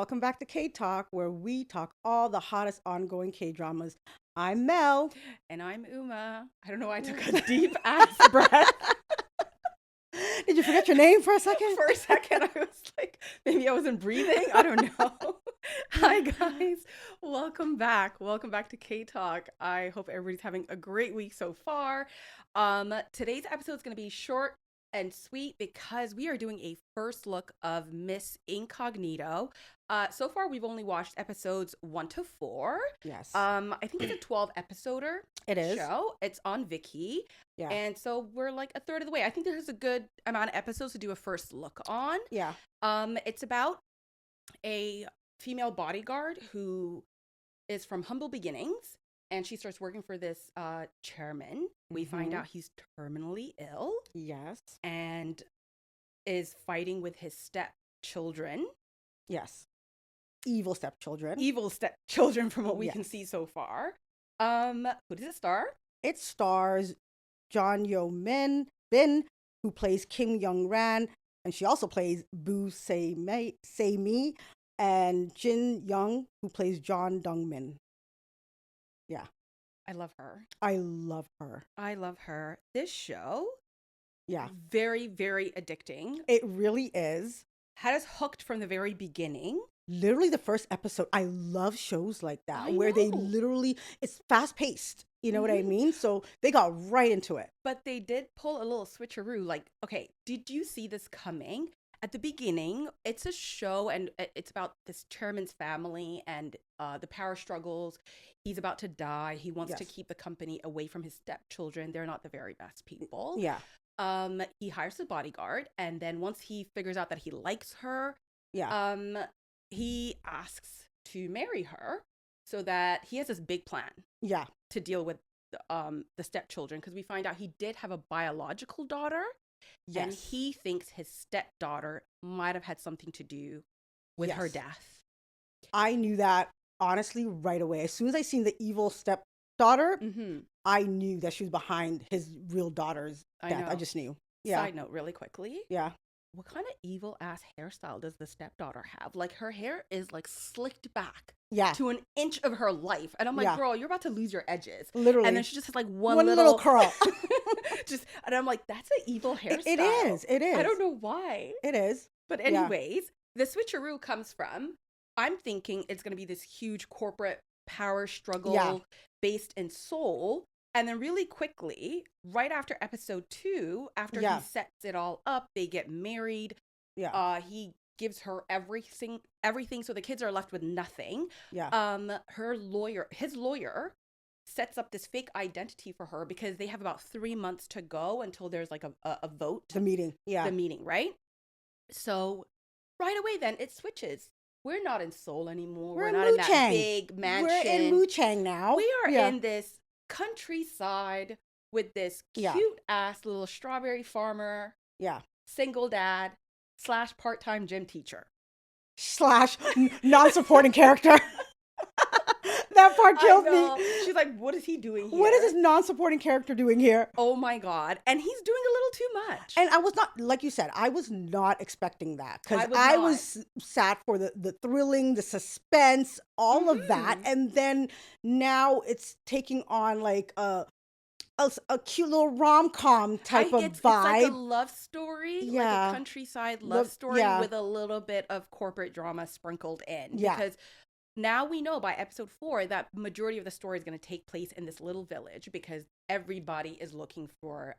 welcome back to K Talk, where we talk all the hottest ongoing K dramas. I'm Mel. And I'm Uma. I don't know why I took a deep ass breath. Did you forget your name for a second? For a second, I was like, maybe I wasn't breathing. I don't know. Hi, guys. Welcome back. Welcome back to K Talk. I hope everybody's having a great week so far. Today's episode is going to be short and sweet because we are doing a first look of Miss Incognito. So far, we've only watched episodes 1 to 4. Yes. I think it's a 12-episoder It is. show. It's on Viki. Yeah. And so we're like a third of the way. I think there's a good amount of episodes to do a first look on. Yeah. It's about a female bodyguard who is from humble beginnings, and she starts working for this chairman. We find out he's terminally ill. Yes. And is fighting with his stepchildren. Yes. Evil stepchildren. Evil stepchildren from what we can see so far. Who does it star? It stars John Yo Bin, who plays Kim Young Ran, and she also plays Boo Se Mi, and Jin Young, who plays John Dong Min. Yeah. I love her. I love her. I love her. This show, yeah, very, very addicting. It really is. Had us hooked from the very beginning. Literally the first episode. I love shows like that where they literally, it's fast paced. You know what I mean? So they got right into it. But they did pull a little switcheroo. Like, okay, did you see this coming? At the beginning, it's a show and it's about this chairman's family and the power struggles. He's about to die. He wants to keep the company away from his stepchildren. They're not the very best people. Yeah. He hires a bodyguard, and then once he figures out that he likes her, he asks to marry her so that he has this big plan. Yeah. To deal with the stepchildren, because we find out he did have a biological daughter. Yes. And he thinks his stepdaughter might have had something to do with her death. I knew that, honestly, right away. As soon as I seen the evil stepdaughter, I knew that she was behind his real daughter's death. I just knew. Yeah. Side note, really quickly. Yeah. What kind of evil ass hairstyle does the stepdaughter have? Like, her hair is like slicked back. Yeah. To an inch of her life. And I'm like, girl, you're about to lose your edges. Literally. And then she just has like one little curl. And I'm like, that's an evil hairstyle. It is. It is. I don't know why. It is. But anyways, the switcheroo comes from, I'm thinking it's going to be this huge corporate power struggle based in Seoul. And then really quickly, right after episode 2, after he sets it all up, they get married. Yeah. He gives her everything, so the kids are left with nothing. Yeah. His lawyer sets up this fake identity for her because they have about 3 months to go until there's like a vote. The meeting. Yeah. The meeting, right? So right away then it switches. We're not in Seoul anymore. We're not in that big mansion. We're in Muchang now. We are in this countryside with this cute ass little strawberry farmer. Yeah. Single dad / part-time gym teacher / non-supporting character. That part killed me. She's like, what is he doing here? What is this non-supporting character doing here? Oh my God. And he's doing a little too much. And I was not, like you said, I was not expecting that. Because I was sat for the thrilling, the suspense, all of that. And then now it's taking on like a cute little rom-com type of vibe. It's like a love story, like a countryside love story with a little bit of corporate drama sprinkled in. Yeah. Because now we know by episode 4 that majority of the story is going to take place in this little village because everybody is looking for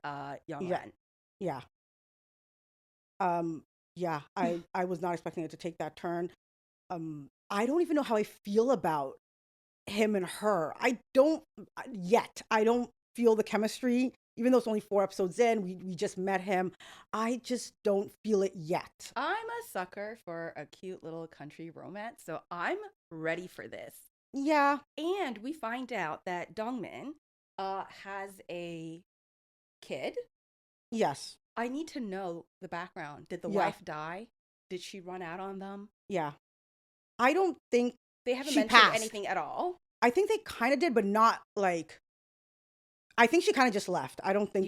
young Ren. Yeah. Yeah, I was not expecting it to take that turn. I don't even know how I feel about him and her. I don't feel the chemistry. Even though it's only 4 episodes in, we just met him. I just don't feel it yet. I'm a sucker for a cute little country romance, so I'm ready for this. Yeah. And we find out that Dongmin has a kid. Yes. I need to know the background. Did the wife die? Did she run out on them? Yeah. I don't think they haven't mentioned anything at all. I think they kind of did, but not like... I think she kind of just left. I don't think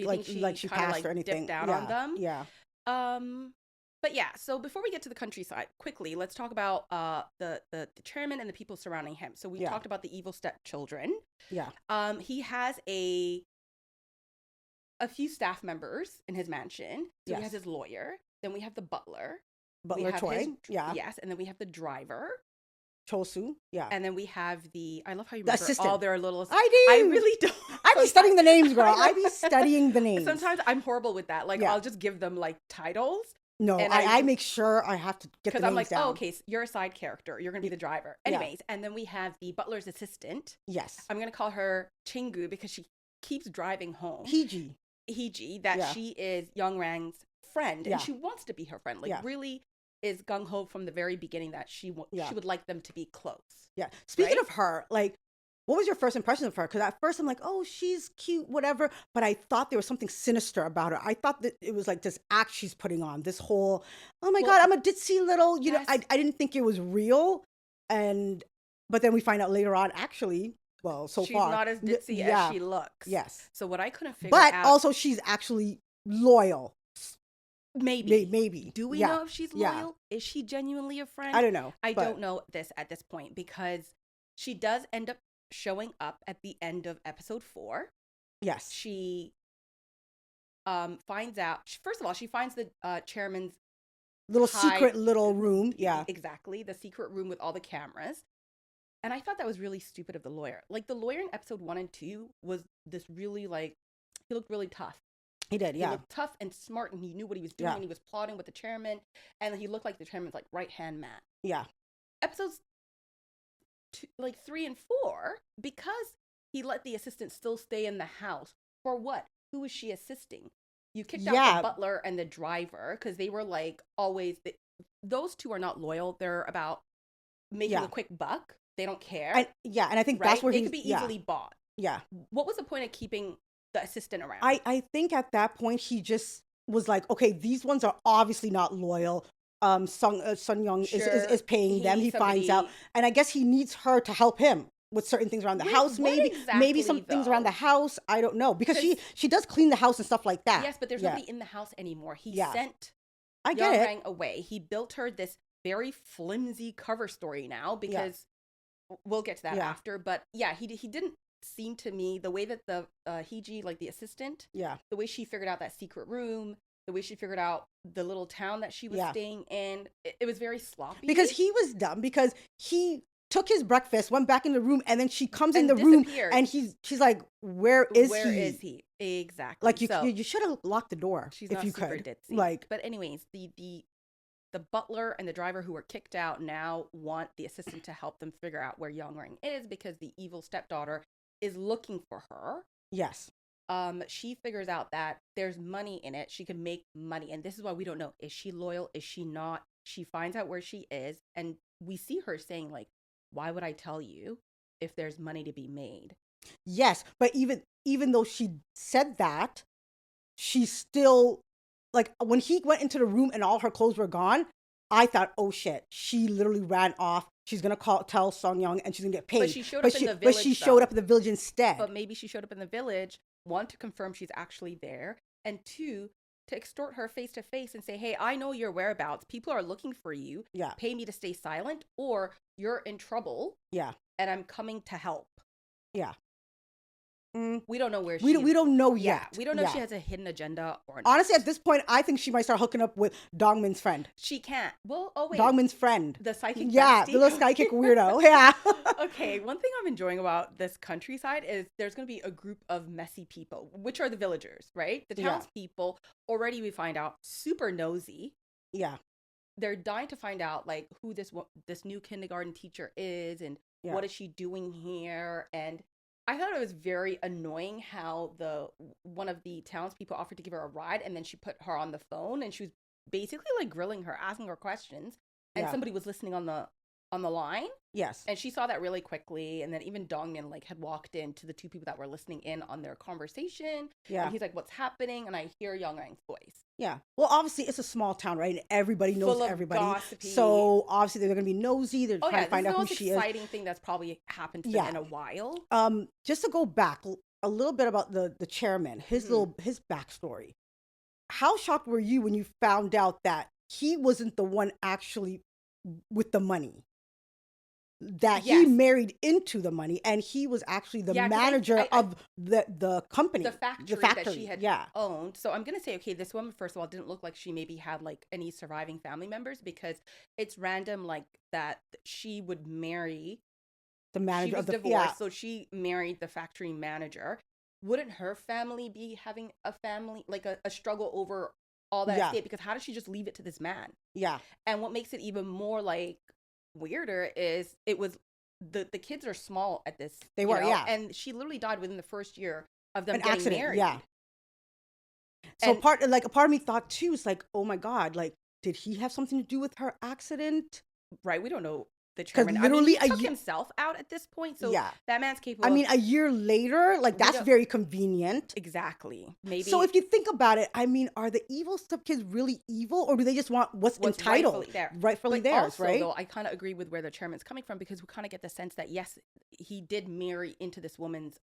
she passed or anything. Dipped out on them? Yeah. But But yeah, so before we get to the countryside, quickly, let's talk about the chairman and the people surrounding him. So we talked about the evil stepchildren. Yeah. He has a few staff members in his mansion. So he has his lawyer. Then we have the butler. Butler Choi. Yes, and then we have the driver. Chosu. Yeah. And then we have I love how you remember assistant. all their little... I do. I really don't. I be studying the names, girl. I be studying the names. Sometimes I'm horrible with that. Like, I'll just give them, like, titles. No, and I make sure I have to get the names down. Because I'm like, oh, okay, so you're a side character. You're going to be the driver. Anyways, and then we have the butler's assistant. Yes. I'm going to call her Chingu because she keeps driving home. Hiji, that she is Young Rang's friend. And she wants to be her friend. Like, really is gung-ho from the very beginning that she would like them to be close. Yeah. Speaking of her, like, what was your first impression of her? Because at first I'm like, oh, she's cute, whatever. But I thought there was something sinister about her. I thought that it was like this act she's putting on. This whole, oh my God, I'm a ditzy little, you know, I didn't think it was real. But then we find out later on, actually, well, so she's far. She's not as ditzy as she looks. Yes. So what I couldn't figure out. But also she's actually loyal. Maybe. Do we know if she's loyal? Is she genuinely a friend? I don't know. I don't know this at this point because she does end up showing up at the end of episode 4. Yes. She finds out, first of all, she finds the chairman's secret little room. Yeah. Exactly. The secret room with all the cameras. And I thought that was really stupid of the lawyer. Like, the lawyer in episode 1 and 2 was this really, like, he looked really tough. He did, yeah. He looked tough and smart, and he knew what he was doing, and he was plotting with the chairman, and he looked like the chairman's, like, right-hand man. Yeah. Episodes 3 and 4, because he let the assistant still stay in the house. For what? Who was she assisting? You kicked out the butler and the driver, because they were, like, always... those two are not loyal. They're about making a quick buck. They don't care. And I think that's where they could be easily bought. Yeah. What was the point of keeping the assistant around? I think at that point he just was like, okay, these ones are obviously not loyal. Sun Young is paying them. He finds out, and I guess he needs her to help him with certain things around the house. Maybe some things around the house. I don't know, because she does clean the house and stuff like that. Yes, but there's nobody in the house anymore. He sent Young Rang away. He built her this very flimsy cover story now because we'll get to that after. But he didn't seem to me, the way that the Hiji, like the assistant, the way she figured out that secret room, the way she figured out the little town that she was staying in, it was very sloppy. Because he was dumb, because he took his breakfast, went back in the room, and then she comes in the room and she's like, where is he? Exactly. Like, you should have locked the door if you could. Ditzy. Like, but anyways, the butler and the driver who were kicked out now want the assistant to help them figure out where Young Rang is, because the evil stepdaughter is looking for her. Yes. She figures out that there's money in it. She can make money. And this is why we don't know. Is she loyal? Is she not? She finds out where she is. And we see her saying, like, why would I tell you if there's money to be made? Yes. But even though she said that, she still, like, when he went into the room and all her clothes were gone, I thought, oh shit, she literally ran off. She's going to tell Song Young, and she's going to get paid. But she showed up in the village. But she showed up in the village instead. But maybe she showed up in the village, one, to confirm she's actually there, and two, to extort her face to face and say, hey, I know your whereabouts. People are looking for you. Yeah. Pay me to stay silent, or you're in trouble. Yeah. And I'm coming to help. Yeah. We don't know where we don't know yet. We don't know if she has a hidden agenda or not. Honestly, at this point, I think she might start hooking up with Dongmin's friend. She can't. Well, oh wait. Dongmin's friend. The psychic bestie? The little psychic weirdo. Yeah. Okay, one thing I'm enjoying about this countryside is there's going to be a group of messy people, which are the villagers, right? The townspeople, already we find out, super nosy. Yeah. They're dying to find out, like, who this new kindergarten teacher is, and what is she doing here, and I thought it was very annoying how one of the townspeople offered to give her a ride, and then she put her on the phone, and she was basically, like, grilling her, asking her questions, and somebody was listening on the line. Yes. And she saw that really quickly, and then even Dongmin, like, had walked in to the two people that were listening in on their conversation. Yeah. And he's like, what's happening? And I hear Young Rang's voice. Yeah. Well, obviously, it's a small town, right? And everybody knows everybody. Gossipy. So, obviously, they're going to be nosy. They're trying to find out who she is. This is the most exciting thing that's probably happened to them in a while. Just to go back a little bit about the chairman, his backstory. How shocked were you when you found out that he wasn't the one actually with the money. That he Yes. married into the money, and he was actually the Yeah, 'cause manager of the company, the factory that she had Yeah, owned. So I'm gonna say, okay, this woman, first of all, didn't look like she maybe had like any surviving family members, because it's random like that she would marry. the She manager was of the divorced, so she married the factory manager. Wouldn't her family be having a family, like a struggle over all that yeah, estate? Because how does she just leave it to this man? yeah. And what makes it even more like weirder is it was the kids are small at this, They were, yeah. and she literally died within the first year of them An getting accident, married. yeah. So And a part of me thought too, is like, oh my God, like, did he have something to do with her accident? right, we don't know the Because chairman. I mean, literally he took himself out at this point, so yeah. that man's I capable mean, of, a year later, like, we that's don't very convenient. exactly. Maybe So if you think about it, I mean, are the evil stepkids really evil, or do they just want what's entitled, rightfully But theirs, also, right? though, I kind of agree with where the chairman's coming from, because we kind of get the sense that yes, he did marry into this woman's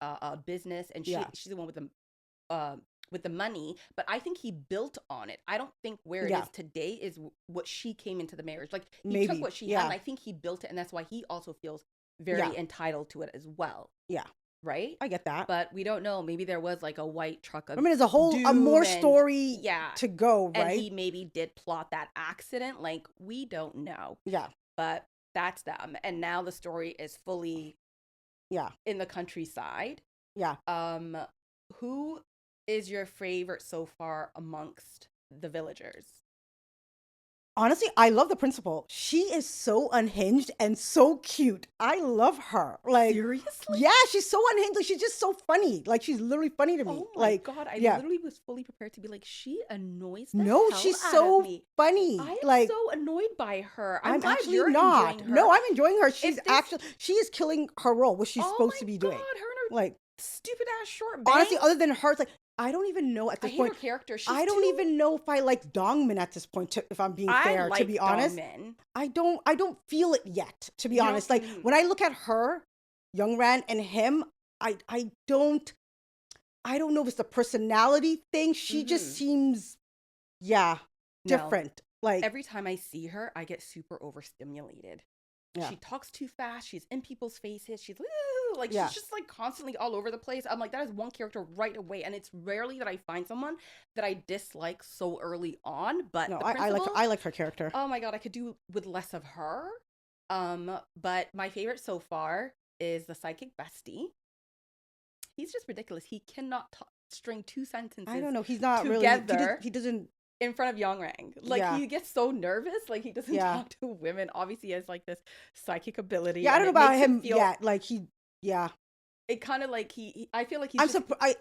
business, and Yeah, she's the one with the money. But I think he built on it. I don't think where it yeah, is today is what she came into the marriage. Like he took maybe, what she had, yeah, and I think he built it, and that's why he also feels yeah, very entitled to it as well, yeah. right? I get that. But we don't know. Maybe there was like a white truck I of mean, there's a doom, more and story yeah, to go, and right? he maybe did plot that accident. Like we don't know, Yeah, but that's them. And now the story is fully yeah, in the countryside. yeah. Um, who is your favorite so far amongst the villagers? Honestly, I love the principal. She is so unhinged and so cute. I love her. Like, Seriously? yeah, she's so unhinged. Like, she's just so funny. Like, she's literally funny to me. Oh my Like, God. I yeah. literally was fully prepared to be like, she annoys the No, hell she's out of so me. funny. I am Like, so annoyed by her. I'm I'm glad actually you're enjoying not. her. No, I'm enjoying her. She's If this, actually, she is killing her role, what she's oh supposed my to be God, doing. her and her Like, stupid ass short honestly, bangs. other than her, it's like, I don't even know at I this hate her point. character. She's I don't too. even know if I like Dongmin at this point, if I'm being I fair, to like be honest. Dongmin. I don't feel it yet, to be You don't. honest. Like when I look at her, Young Ran, and him, I don't know if it's the personality thing. She just seems, yeah, No. different. Like Every time I see her, I get super overstimulated. yeah, She talks too fast. She's in people's faces. She's like, yeah, she's just like constantly all over the place. I'm like, that is one character right away. And it's rarely that I find someone that I dislike so early on. But no, the I like her character. oh my God, I could do with less of her. But my favorite so far is the psychic bestie. He's just ridiculous. He cannot string two sentences I don't know. He's not together. really. He doesn't. In front of Yongrang. Like Yeah. he gets so nervous, like he doesn't Yeah. talk to women. Obviously he has like this psychic ability. Yeah, I and don't know it about makes him feel, yet. Like yeah. it kind of like I feel like he's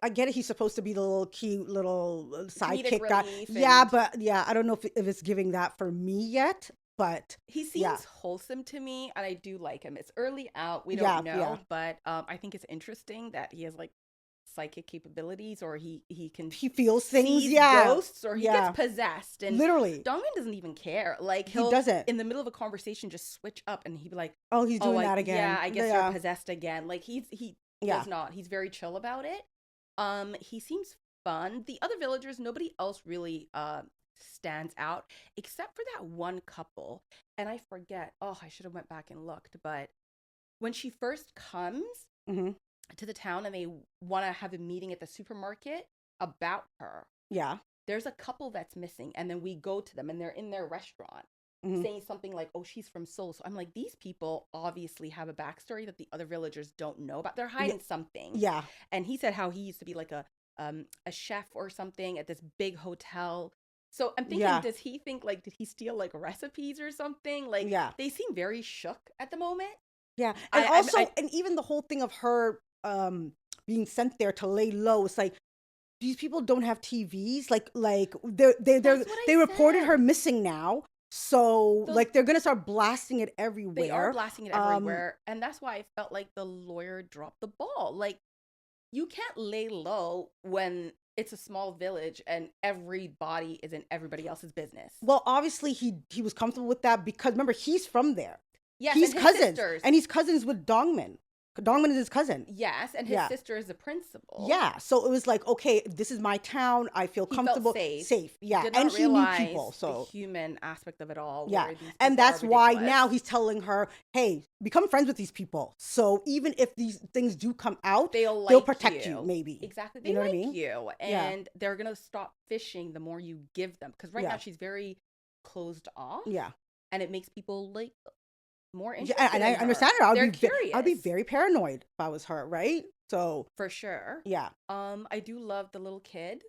I get it. He's supposed to be the little cute little sidekick comedic guy. relief. Yeah, And but yeah, I don't know if it's giving that for me yet. But he seems yeah, wholesome to me, and I do like him. It's early out, we yeah, don't know, yeah. but I think it's interesting that he has like psychic capabilities, or he can He feels things. sees Yeah, ghosts, or he yeah. gets possessed. And Literally, Dongmin doesn't even care. Like he doesn't. in the middle of a conversation just switch up, and he'd be like, Oh, he's doing like, that again. yeah, I guess Yeah, you're possessed again. Like he yeah, does not. He's very chill about it. He seems fun. The other villagers, nobody else really stands out except for that one couple. And I forget. Oh, I should have went back and looked. But when she first comes hmm to the town and they want to have a meeting at the supermarket about her, yeah. there's a couple that's missing, and then we go to them and they're in their restaurant hmm saying something like, oh, she's from Seoul. So I'm like, these people obviously have a backstory that the other villagers don't know about. They're hiding something. Yeah, And he said how he used to be like a chef or something at this big hotel. So I'm thinking, yeah, does he think like, did he steal like recipes or something? Like yeah, they seem very shook at the moment. yeah. And I also, and even the whole thing of her being sent there to lay low. It's like these people don't have TVs. Like That's what I they reported her said. missing now. So Those like they're gonna start blasting it They are everywhere. blasting it everywhere. And that's why I felt like the lawyer dropped the ball. Like you can't lay low when it's a small village and everybody is in everybody else's business. Well, obviously he was comfortable with that because remember he's from there. Yes, He's and his cousins, sisters. and he's cousins with Dongmin. Dongman is his cousin. Yes, and his Yeah. sister is the principal. Yeah. So it was like, okay, this is my town. I feel He comfortable. felt safe. Safe. Yeah. Did And not he knew realize people. So the human aspect of it all. yeah. Where these people And that's are why ridiculous. now he's telling her, hey, become friends with these people. So even if these things do come out, they'll protect you, maybe. Exactly. They you know like what I mean? you. And they're going to stop fishing the more you give them. Because right now she's very closed off. Yeah. And it makes people like more interested. Yeah, and I understand her. They're curious. I'd be very paranoid if I was her, right? So for sure. Yeah. I do love the little kid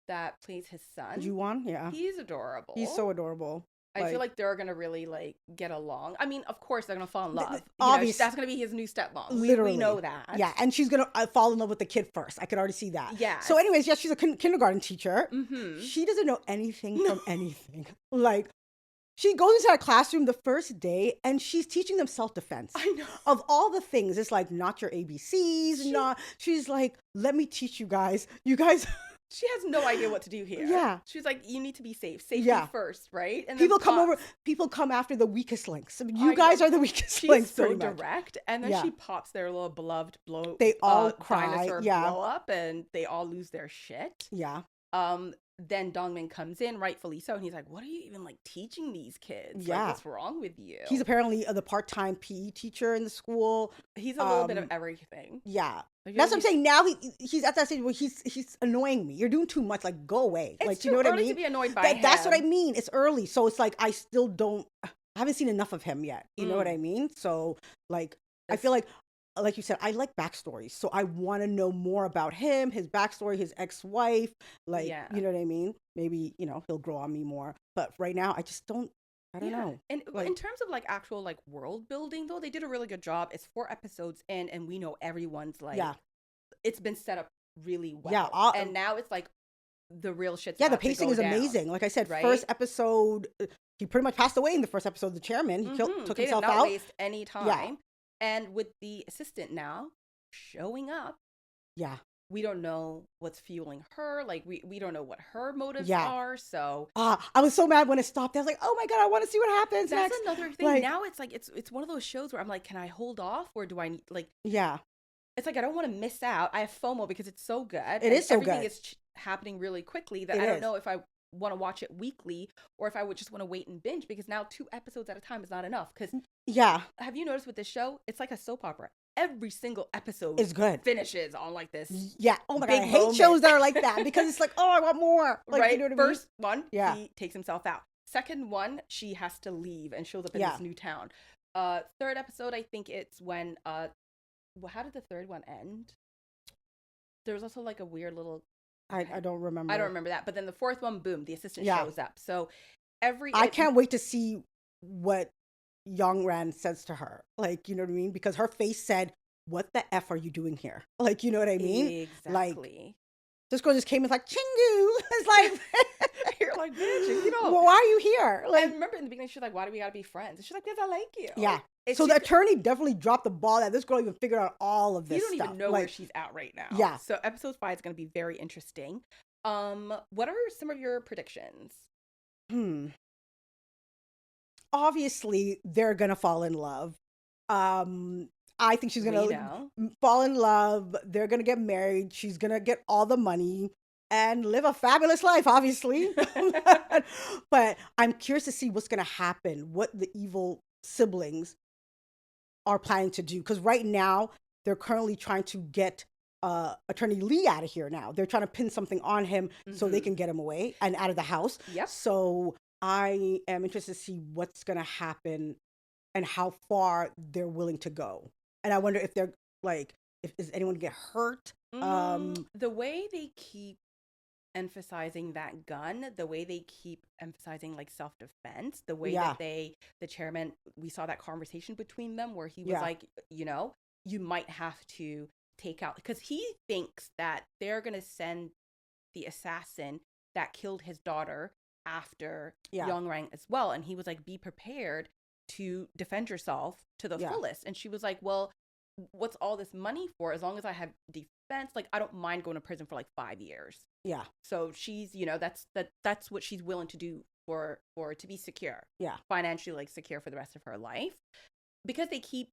that plays his son. Juwon, yeah. He's adorable. He's so adorable. I feel like they're gonna really like get along. I mean, of course they're gonna fall in love. Obviously, that's gonna be his new stepmom. Literally, we know that. Yeah, and she's gonna fall in love with the kid first. I could already see that. Yeah. So, anyways, yeah, she's a kindergarten teacher. Mm-hmm. She doesn't know anything from anything. Like, she goes into that classroom the first day and she's teaching them self-defense. I know. Of all the things, it's like not your ABCs, she's like, let me teach you guys. You guys. She has no idea what to do here. Yeah. She's like, you need to be safe. Safety first, right? And people come after the weakest links. You guys are the weakest links. She's so direct. And then she pops their little beloved They all cry. dinosaur blow up and they all lose their shit. Yeah. Then Dongmin comes in, rightfully so, and he's like, what are you even like teaching these kids? Yeah. Like, what's wrong with you? He's apparently the part-time PE teacher in the school. He's a little bit of everything. Yeah. That's what I'm saying. Now he's at that stage where he's annoying me. You're doing too much. Like, go away. It's like, too you know what I early mean? To be annoyed by him. That's what I mean. It's early. So it's like, I haven't seen enough of him yet. You know what I mean? So like, I feel like you said, I like backstories. So I want to know more about him, his backstory, his ex-wife. Like, you know what I mean? Maybe, he'll grow on me more. But right now, I just don't know. And in terms of like actual like world building, though, they did a really good job. It's 4 episodes in, and we know everyone's like, it's been set up really well. Yeah. And now it's like the real shit's the pacing is amazing. Like I said, first episode, he pretty much passed away in the first episode. The chairman, he took himself out. They did not waste any time. Yeah. And with the assistant now showing up, we don't know what's fueling her. Like we don't know what her motives are. So I was so mad when it stopped. I was like, oh my God, I want to see what happens That's next. another thing. Like, now it's like it's one of those shows where I'm like, can I hold off or do I need like? Yeah. It's like I don't want to miss out. I have FOMO because it's so good. It is so good. Everything is happening really quickly that I don't know if I want to watch it weekly or if I would just want to wait and binge, because now 2 episodes at a time is not enough. Because have you noticed with this show, it's like a soap opera. Every single episode is good. Finishes on like this. Yeah. Oh my God. I hate shows that are like that because it's like, oh, I want more. Like, right. You know what First one, yeah. He takes himself out. Second one, she has to leave and shows up in this new town. Third episode, I think it's when how did the third one end? There was also like a weird little. I don't remember. I don't remember that. But then the fourth one, boom, the assistant shows up. So I can't wait to see what Youngran says to her. Like, you know what I mean? Because her face said, what the F are you doing here? Like, you know what I mean? Exactly. Like, this girl just came and like, Chingu. It's like, you're like, bitch, well, why are you here? Like, I remember in the beginning, she's like, why do we gotta be friends? And she's like, because I like you. Yeah. So the attorney definitely dropped the ball that this girl even figured out all of this stuff. You don't even know where she's at right now. Yeah. So episode 5 is going to be very interesting. What are some of your predictions? Obviously, they're going to fall in love. I think she's going to fall in love. They're going to get married. She's going to get all the money and live a fabulous life, obviously. But I'm curious to see what's going to happen, what the evil siblings are planning to do, because right now they're currently trying to get attorney Lee out of here. Now they're trying to pin something on him so they can get him away and out of the house. So I am interested to see what's going to happen and how far they're willing to go. And I wonder if they're like, if is anyone get hurt. The way they keep emphasizing that gun, the way they keep emphasizing like self-defense, the way that the chairman, we saw that conversation between them where he was like, you might have to take out, because he thinks that they're going to send the assassin that killed his daughter after Youngrang as well. And he was like, be prepared to defend yourself to the fullest. And she was like, well, what's all this money for? As long as I have defense, like I don't mind going to prison for like 5 years. Yeah. So she's, that's what she's willing to do for to be secure. Yeah. Financially like secure for the rest of her life. Because they keep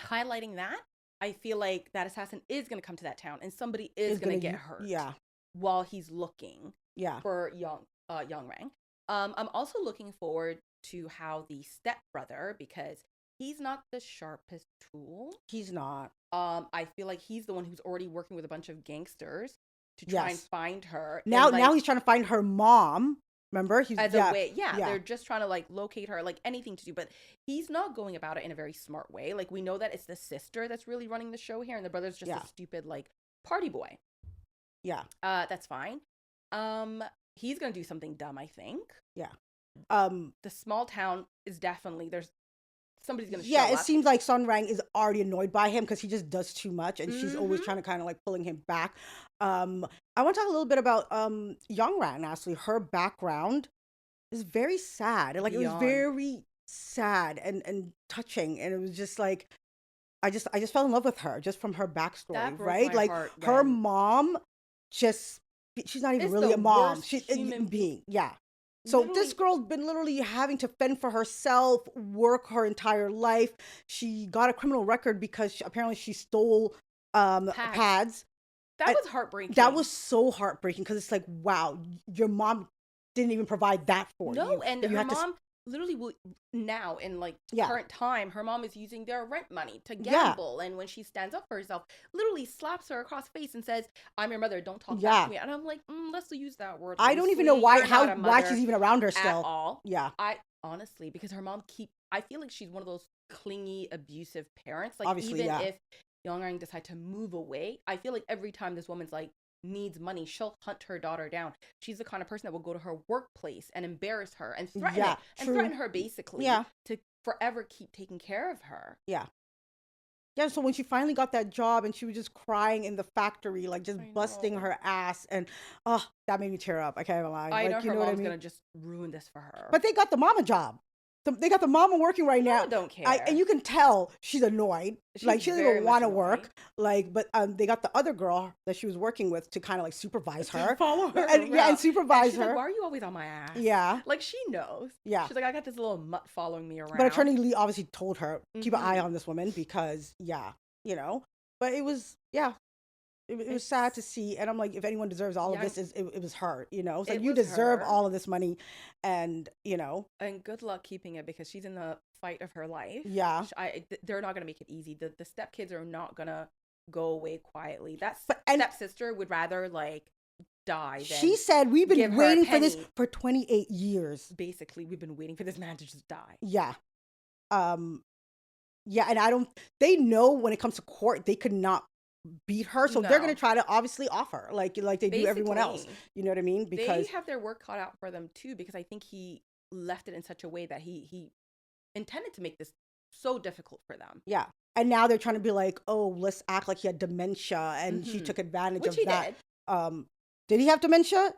highlighting that, I feel like that assassin is going to come to that town and somebody is Is going gonna to get u hurt yeah, while he's looking yeah. for Young Rang. I'm also looking forward to how the stepbrother, because he's not the sharpest tool. He's not. I feel like he's the one who's already working with a bunch of gangsters to try and Yes. find her. Now And like he's trying to find her mom. Remember? He's as a yeah, way, yeah, yeah, they're just trying to like locate her, like anything to do, but he's not going about it in a very smart way. Like we know that it's the sister that's really running the show here, and the brother's just yeah, a stupid like party boy. yeah, That's fine. He's gonna do something dumb, I think. yeah. Um, The small town is definitely there's somebody's gonna yeah, show it up. seems like Sun Rang is already annoyed by him because he just does too much, and she's always Mm-hmm. trying to kind of like pulling him back. I want to talk a little bit about Young Rang. Actually, her background is very sad. And, like it was Beyond very sad and touching, and it was just like I just fell in love with her just from her backstory, that broke right? my Like heart her when mom just she's not even it's really the a mom. worst She's a human human being. being. Yeah. So this Literally, girl's been literally having to fend for herself, work her entire life. She got a criminal record because apparently she stole pads. pads. That And was that heartbreaking. was so heartbreaking because it's like, wow, your mom didn't even provide that for No, you. and That you her had to, mom literally will now in like yeah, current time, her mom is using their rent money to yeah, gamble, and when she stands up for herself, literally slaps her across the face and says, "I'm your mother. Don't talk back to yeah. me." And I'm like, let's use that word I don't even know loosely. why, You're not a why she's mother even around her at still. all. Yeah, I honestly, because her mom I feel like she's one of those clingy, abusive parents. Like obviously, even yeah, if Youngrang decide to move away, I feel like every time this woman's like needs money, she'll hunt her daughter down. She's the kind of person that will go to her workplace and embarrass her and threaten yeah, it and threaten true. her basically Yeah, to forever keep taking care of her. yeah. Yeah, so when she finally got that job and she was just crying in the factory, like just I busting know. her ass, and oh, that made me tear up. I can't even lie. I know Like, you her know what I mom's mean? gonna just ruin this for her. But they got the mama job. They got the mama working right Mama now. don't And care. you can tell she's annoyed. She's Like she doesn't very even much want to annoyed. work. Like, but they got the other girl that she was working with to kind of like supervise To her. follow her And yeah, and around. And supervise she's like, her. "Why are you always on my ass?" Yeah, Like she knows. yeah. She's like, "I got this little mutt following me But around." Attorney Lee obviously told her keep an eye Mm-hmm. on this woman because yeah, you know. But it was yeah, it was sad It's to see, and I'm like, if anyone deserves all of young. this, it was her. You know, it's like It you was deserve her. all of this money, and you know, And good luck keeping it because she's in the fight of her life. yeah. They're not gonna make it easy. The stepkids are not gonna go away quietly. That But and stepsister would rather like die she than said we've give been her a waiting for this penny. for 28 years. Basically, we've been waiting for this man to just die. Yeah. Um. Yeah, and I don't. They know when it comes to court, they could not beat her, so they're gonna No, try to obviously off her like they do everyone else. basically, You know what I mean? they Because have their work cut out for them too. Because I think he left it in such a way that he intended to make this so difficult for them. yeah. And now they're trying to be like, oh, let's act like he had dementia and she Hmm. took advantage Which of he that. did. Um, did he have dementia?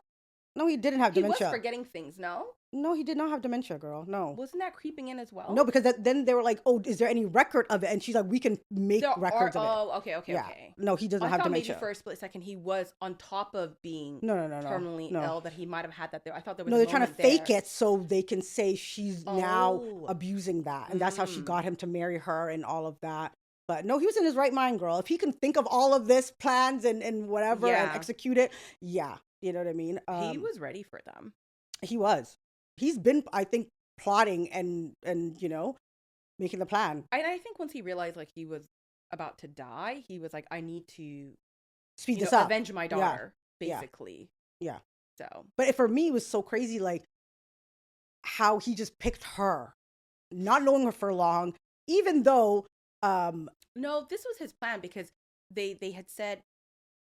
No, he didn't have He was dementia. forgetting things. No, No, he did not have dementia, girl. No. wasn't that creeping in as No, well? because then they were like, oh, is there any record of it? And she's like, we can make There are. records of it. Oh, okay, okay, Yeah. okay. No, he doesn't I have thought maybe dementia. for a split second he was on top of being No, no, no, no, terminally no. ill, that he might have had that there. I thought there was No, a they're trying to moment fake there. it so they can say she's now Oh, abusing that. And that's how she mm, got him to marry her and all of that. But no, he was in his right mind, girl. If he can think of all of this plans and whatever and yeah. execute it, yeah. You know what I mean? He was ready for them. He was. He's been, I think, plotting and you know, making the plan. And I think once he realized like he was about to die, he was like, I need to, Speed this up. avenge my Yeah. daughter, Yeah. basically. Yeah. So But for me, it was so crazy, like how he just picked her, not knowing her for long, even though, no, this was his plan because they had said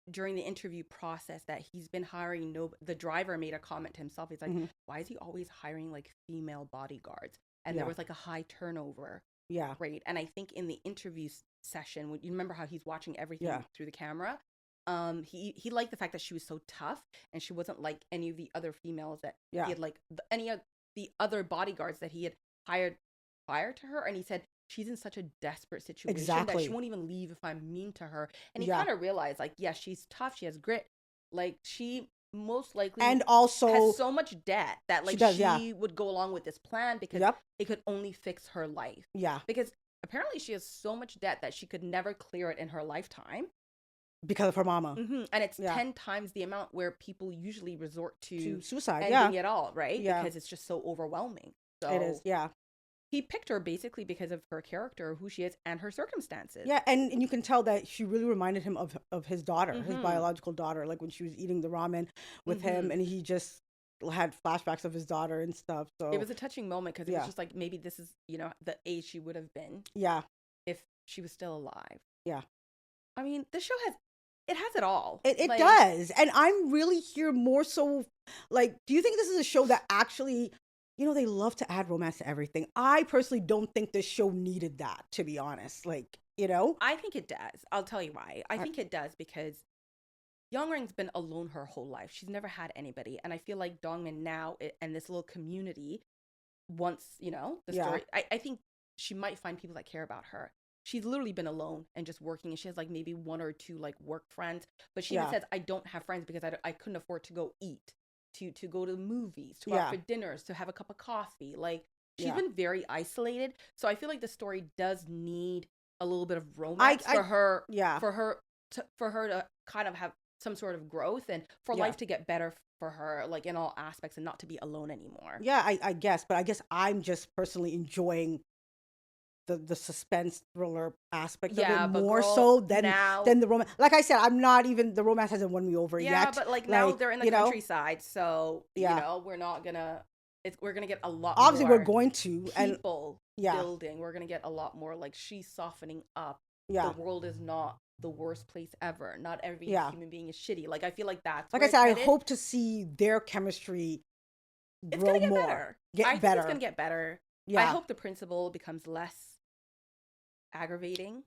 during the interview process that he's been hiring the driver made a comment to himself. He's like, mhm, why is he always hiring like female bodyguards? And there yeah, was like a high turnover yeah, rate. And I think in the interview session, when you remember how he's watching everything yeah, through the camera, he liked the fact that she was so tough and she wasn't like any of the other females that he yeah, had like any of the other bodyguards that he had hired prior to her. And he said she's in such a desperate situation that she exactly. won't even leave if I'm mean to her. And he Yeah. kind of realized like, yeah, she's tough, she has grit, like she most likely And also, has so much debt that she like does, yeah, she would go along with this plan because yep, it could only fix her life. yeah, Because apparently she has so much debt that she could never clear it in her lifetime. Because of her mama. And it's Yeah. 10 times the amount where people usually resort to suicide. ending it all, right? Yeah. Because it's just so overwhelming. So it is. Yeah. he picked her basically because of her character, who she is, and her circumstances. Yeah, and you can tell that she really reminded him of his daughter, his biological daughter, like when she was eating the ramen with him, and he just had flashbacks of his daughter and stuff. So it was a touching moment because it was just like, maybe this is, you know, the age she would have been. Yeah. If she was still alive. Yeah. I mean, the show has it all. It does. And I'm really here more so, like, do you think this is a show that actually, you know, they love to add romance to everything. I personally don't think this show needed that, to be honest. Like, you know? I think it does. I'll tell you why. I think it does because Youngrang's been alone her whole life. She's never had anybody. And I feel like Dongmin now and this little community, once, you know, the story, I think she might find people that care about her. She's literally been alone and just working, and she has like maybe one or two like work friends. But she even says, I don't have friends because I couldn't afford to go eat, to go to the movies, to go out for dinners, to have a cup of coffee. Like, she's been very isolated. So I feel like the story does need a little bit of romance for her to kind of have some sort of growth and for life to get better for her, like in all aspects, and not to be alone anymore. Yeah, I guess. But I guess I'm just personally enjoying the suspense thriller aspect of it more so than the romance. Like I said, I'm not even, the romance hasn't won me over yet. Yeah, but like now they're in the countryside, so you know, we're gonna get a lot obviously more we're going to people building. We're gonna get a lot more like she's softening up. The world is not the worst place ever. Not every human being is shitty. Like, I feel like that's like I said, I hope to see their chemistry grow gonna get more. Better. Get I think better. It's gonna get better. Yeah. I hope the principal becomes less aggravating.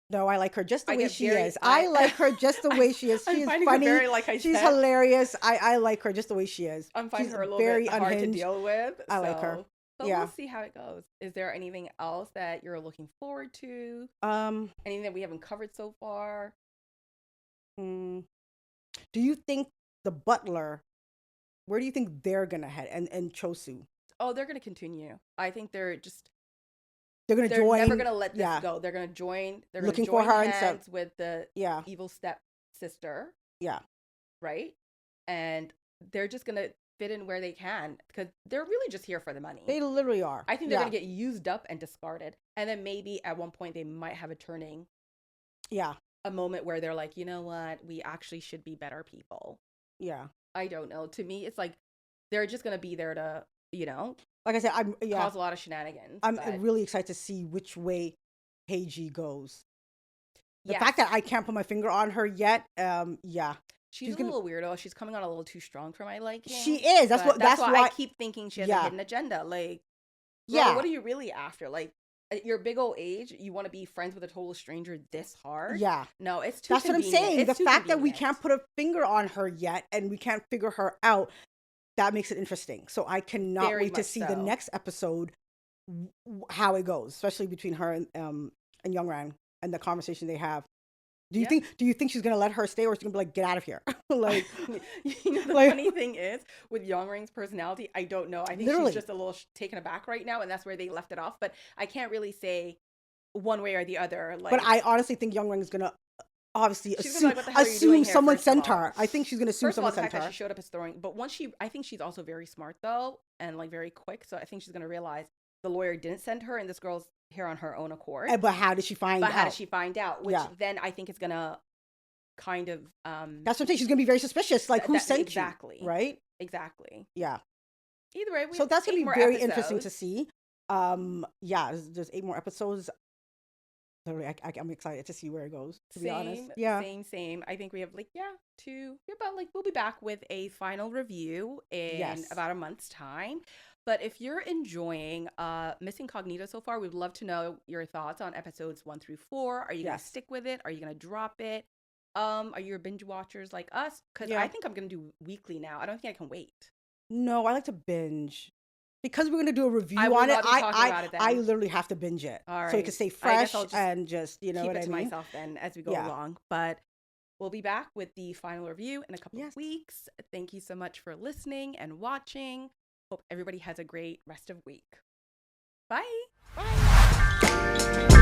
No, I like her just the way she is. I like her just the way she is. She is funny. Very, like she's hilarious. I like her just the way she is. I'm finding she's her a little very bit unhinged. hard to deal with. I like her. But we'll see how it goes. Is there anything else that you're looking forward to? Anything that we haven't covered so far? Do you think the butler, where do you think they're gonna head? And Chosu? Oh, they're gonna continue. I think they're gonna join. They're never gonna let this go. They're gonna join. They're looking gonna join for her hands with the evil stepsister. Yeah. Right. And they're just gonna fit in where they can because they're really just here for the money. They literally are. I think they're gonna get used up and discarded, and then maybe at one point they might have a turning. Yeah. A moment where they're like, you know what, we actually should be better people. Yeah. I don't know. To me, it's like they're just gonna be there to, you know, like I said, cause a lot of shenanigans. I'm really excited to see which way Heiji goes. The fact that I can't put my finger on her yet, she's a little weirdo. She's coming on a little too strong for my liking. She is. That's why I keep thinking she has a hidden agenda. Like, girl, what are you really after? Like, at your big old age, you want to be friends with a total stranger this hard? Yeah. No, it's too. That's what I'm saying. The fact that we can't put a finger on her yet and we can't figure her out, that makes it interesting. So I cannot wait to see the next episode, how it goes, especially between her and Youngrang and the conversation they have. Do you think she's gonna let her stay, or she's gonna be like, get out of here? Like, you know, the funny thing is with Youngrang's personality, I don't know. I think she's just a little taken aback right now, and that's where they left it off. But I can't really say one way or the other. Like, but I honestly think Youngrang is gonna obviously assume someone sent her. I think she's gonna assume someone sent her. She showed up as throwing, but I think she's also very smart though, and like very quick. So I think she's gonna realize the lawyer didn't send her, and this girl's here on her own accord. But how did she find out? Which then I think is gonna kind of that's what I'm saying. She's gonna be very suspicious. Like, who sent you? Right? Exactly. Yeah. Either way, so that's gonna be very interesting to see. There's 8 more episodes. Literally, I'm excited to see where it goes. To be honest, same. I think we have we'll be back with a final review in about a month's time. But if you're enjoying Miss Incognito so far, we'd love to know your thoughts on episodes 1 through 4. Are you gonna stick with it? Are you gonna drop it? Are you binge watchers like us? Because I think I'm gonna do weekly now. I don't think I can wait. No, I like to binge. Because we're gonna do a review on it, I literally have to binge it. All right. So you can stay fresh and just, you know keep what it I to mean? myself then as we go along. But we'll be back with the final review in a couple of weeks. Thank you so much for listening and watching. Hope everybody has a great rest of week. Bye. Bye.